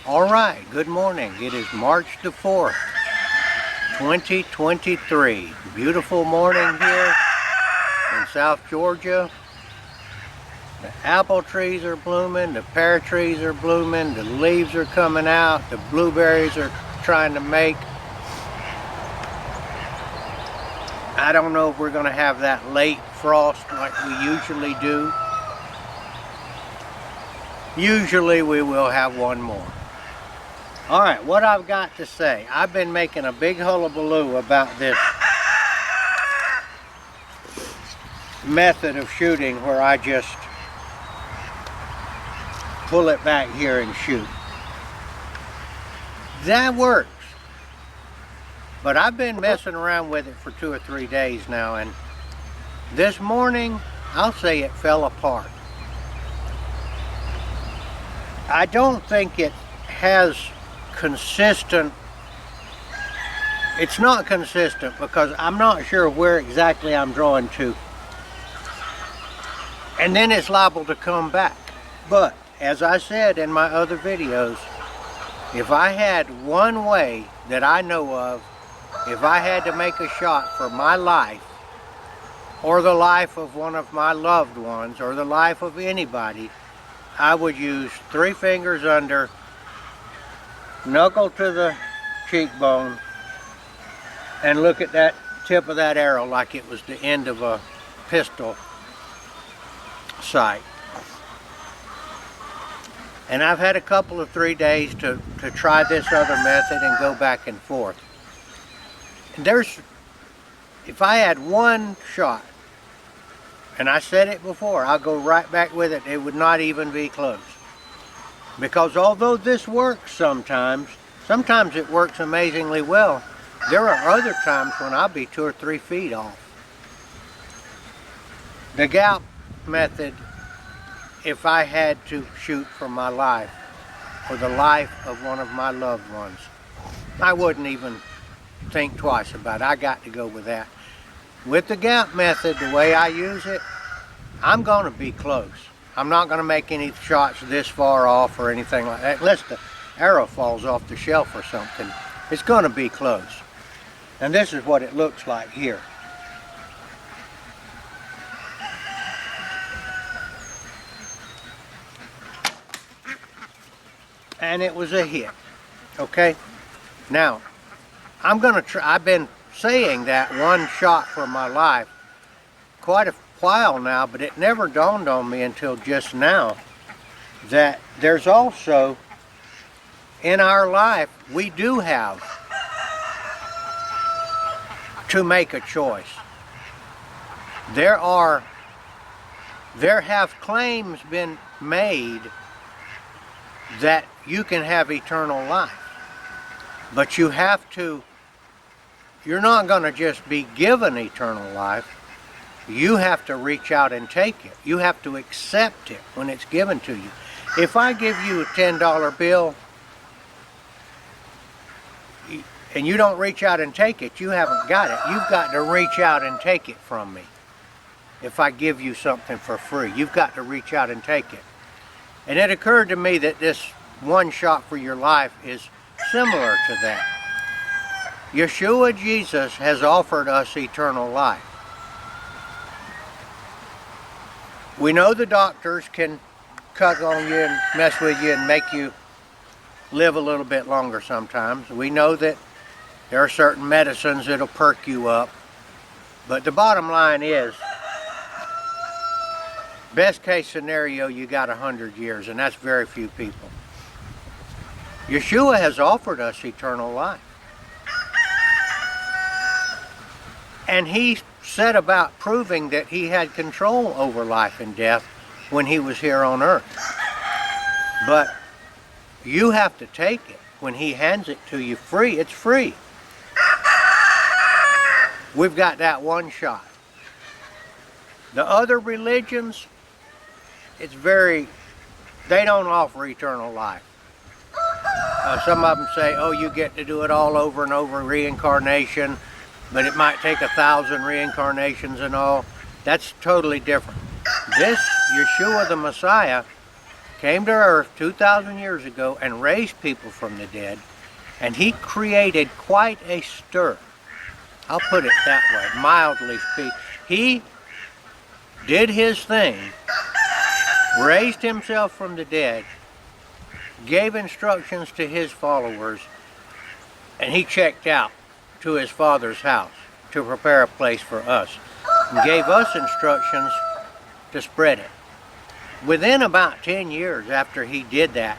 Alright, good morning. It is March the 4th, 2023. Beautiful morning here in South Georgia. The apple trees are blooming, the pear trees are blooming, the leaves are coming out, the blueberries are trying to make. I don't know if we're going to have that late frost like we usually do. Usually we will have one more. Alright, what I've got to say, I've been making a big hullabaloo about this method of shooting where I just pull it back here and shoot. That works. But I've been messing around with it for 2 or 3 days now, and this morning, I'll say it fell apart. I don't think it has consistent, it's not consistent because I'm not sure where exactly I'm drawing to, and then it's liable to come back. But as I said in my other videos, if I had one way that I know of, if I had to make a shot for my life or the life of one of my loved ones or the life of anybody, I would use 3 fingers under, knuckle to the cheekbone, and look at that tip of that arrow like it was the end of a pistol sight. And I've had a couple of 3 days to try this other method and go back and forth. If I had one shot, and I said it before, I'll go right back with it, it would not even be close. Because although this works sometimes it works amazingly well, there are other times when I'll be 2 or 3 feet off. The gap method, if I had to shoot for my life or the life of one of my loved ones, I wouldn't even think twice about it. I got to go with that. With the gap method, the way I use it, I'm going to be close. I'm not going to make any shots this far off or anything like that, unless the arrow falls off the shelf or something. It's going to be close. And this is what it looks like here. And it was a hit. Okay? Now, I'm going to try. I've been saying that one shot for my life quite a while now, but it never dawned on me until just now that there's also, in our life, we do have to make a choice. There have claims been made that you can have eternal life, but you have to, you're not going to just be given eternal life. You have to reach out and take it. You have to accept it when it's given to you. If I give you a $10 bill and you don't reach out and take it, you haven't got it. You've got to reach out and take it from me. If I give you something for free, you've got to reach out and take it. And it occurred to me that this one shot for your life is similar to that. Yeshua Jesus has offered us eternal life. We know the doctors can cut on you and mess with you and make you live a little bit longer sometimes. We know that there are certain medicines that'll perk you up. But the bottom line is, best case scenario, you got 100 years, and that's very few people. Yeshua has offered us eternal life. And he set about proving that he had control over life and death when he was here on earth. But you have to take it. When he hands it to you free, it's free. We've got that one shot. The other religions, they don't offer eternal life. Some of them say, oh, you get to do it all over and over, reincarnation, but it might take 1,000 reincarnations and all. That's totally different. This, Yeshua the Messiah, came to earth 2,000 years ago and raised people from the dead, and he created quite a stir. I'll put it that way, mildly speaking. He did his thing, raised himself from the dead, gave instructions to his followers, and he checked out to his Father's house to prepare a place for us, and gave us instructions to spread it. Within about 10 years after he did that,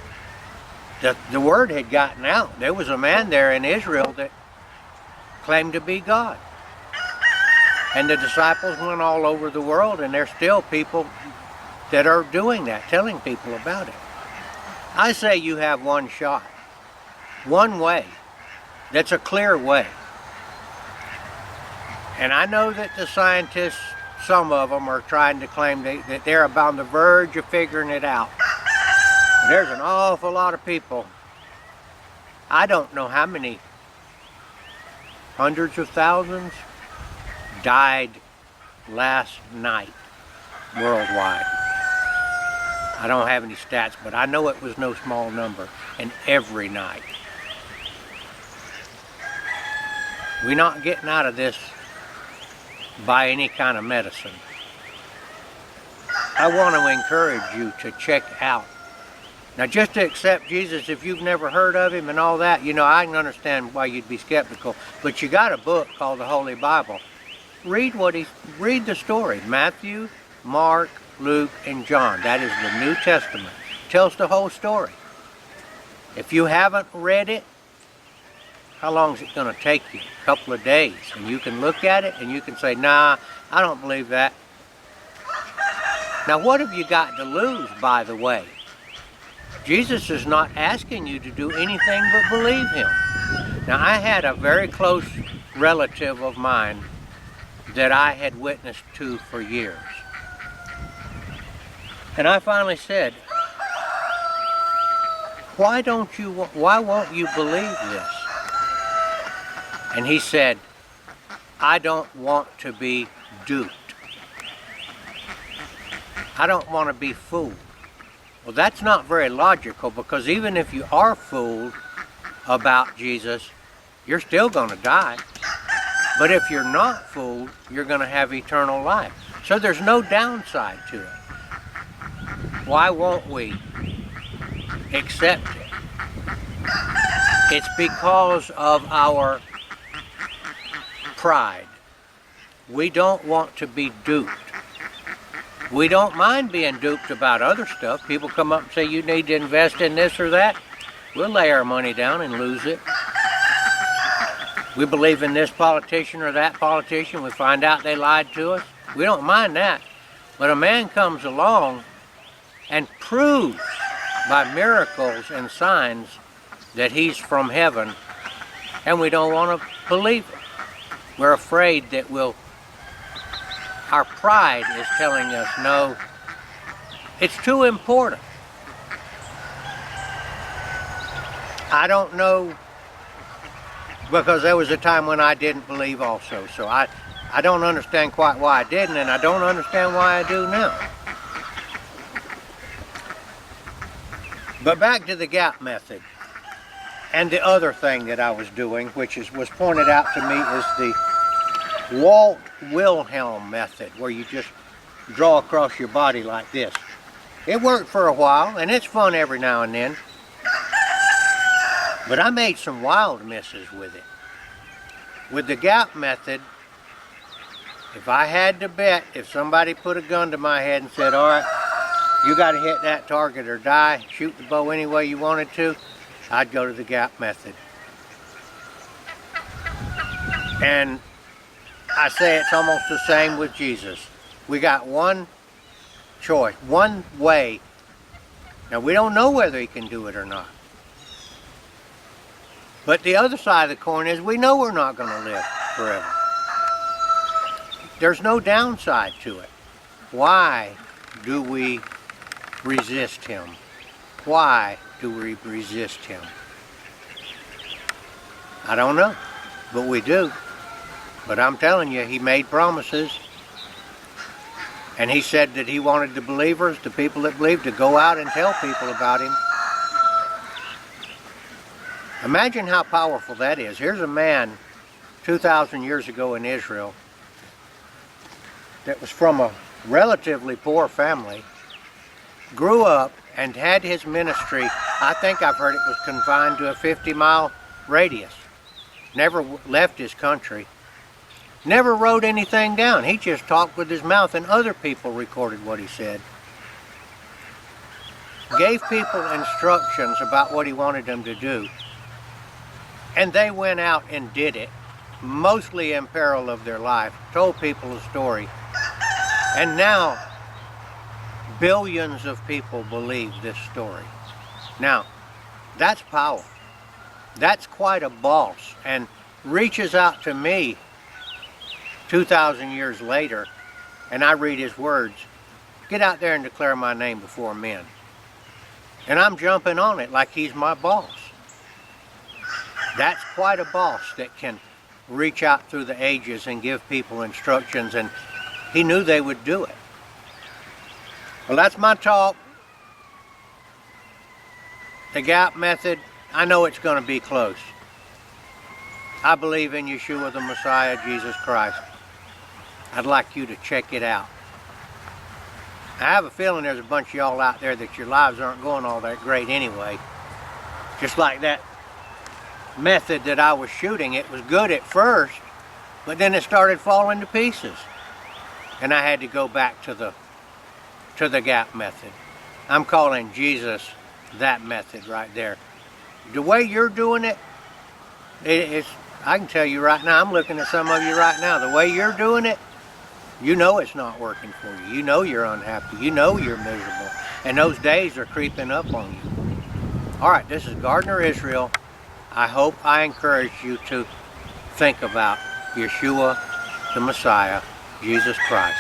the word had gotten out. There was a man there in Israel that claimed to be God. And the disciples went all over the world, and there's still people that are doing that, telling people about it. I say you have one shot, one way, that's a clear way. And I know that the scientists, some of them, are trying to claim that they're about on the verge of figuring it out. There's an awful lot of people, I don't know how many, hundreds of thousands, died last night worldwide. I don't have any stats, but I know it was no small number, and every night. We're not getting out of this by any kind of medicine. I want to encourage you to check out. Now, just to accept Jesus, if you've never heard of him and all that, you know, I can understand why you'd be skeptical, but you got a book called the Holy Bible. Read the story. Matthew, Mark, Luke, and John. That is the New Testament. Tells the whole story. If you haven't read it, how long is it going to take you? A couple of days. And you can look at it and you can say, nah, I don't believe that. Now, what have you got to lose, by the way? Jesus is not asking you to do anything but believe him. Now, I had a very close relative of mine that I had witnessed to for years. And I finally said, why won't you believe this? And he said, I don't want to be duped. I don't want to be fooled. Well, that's not very logical, because even if you are fooled about Jesus, you're still going to die. But if you're not fooled, you're going to have eternal life. So there's no downside to it. Why won't we accept it? It's because of our pride. We don't want to be duped. We don't mind being duped about other stuff. People come up and say, you need to invest in this or that. We'll lay our money down and lose it. We believe in this politician or that politician. We find out they lied to us. We don't mind that. But a man comes along and proves by miracles and signs that he's from heaven, and we don't want to believe it. We're afraid that our pride is telling us, no, it's too important. I don't know, because there was a time when I didn't believe also. So I don't understand quite why I didn't, and I don't understand why I do now. But back to the gap method. And the other thing that I was doing, which was pointed out to me, is the Walt Wilhelm method, where you just draw across your body like this. It worked for a while, and it's fun every now and then. But I made some wild misses with it. With the gap method, if I had to bet, if somebody put a gun to my head and said, all right, you got to hit that target or die, shoot the bow any way you wanted to, I'd go to the gap method. And I say it's almost the same with Jesus. We got one choice, one way. Now, we don't know whether he can do it or not. But the other side of the coin is we know we're not going to live forever. There's no downside to it. Why do we resist him? Why do we resist him? I don't know, but we do. But I'm telling you, he made promises. And he said that he wanted the believers, the people that believed, to go out and tell people about him. Imagine how powerful that is. Here's a man 2,000 years ago in Israel that was from a relatively poor family, grew up and had his ministry. I think I've heard it was confined to a 50-mile radius. Never left his country. Never wrote anything down. He just talked with his mouth, and other people recorded what he said. Gave people instructions about what he wanted them to do. And they went out and did it, mostly in peril of their life. Told people a story. And now, billions of people believe this story. Now, that's power. That's quite a boss, and reaches out to me 2,000 years later, and I read his words, "Get out there and declare my name before men." And I'm jumping on it like he's my boss. That's quite a boss that can reach out through the ages and give people instructions, and he knew they would do it. Well, that's my talk. The gap method, I know it's going to be close. I believe in Yeshua the Messiah, Jesus Christ. I'd like you to check it out. I have a feeling there's a bunch of y'all out there that your lives aren't going all that great anyway. Just like that method that I was shooting, it was good at first, but then it started falling to pieces. And I had to go back to the gap method. I'm calling Jesus that method right there. The way you're doing it, I can tell you right now, I'm looking at some of you right now, the way you're doing it, you know it's not working for you. You know you're unhappy. You know you're miserable. And those days are creeping up on you. All right, this is Gardner Israel. I hope I encourage you to think about Yeshua, the Messiah, Jesus Christ.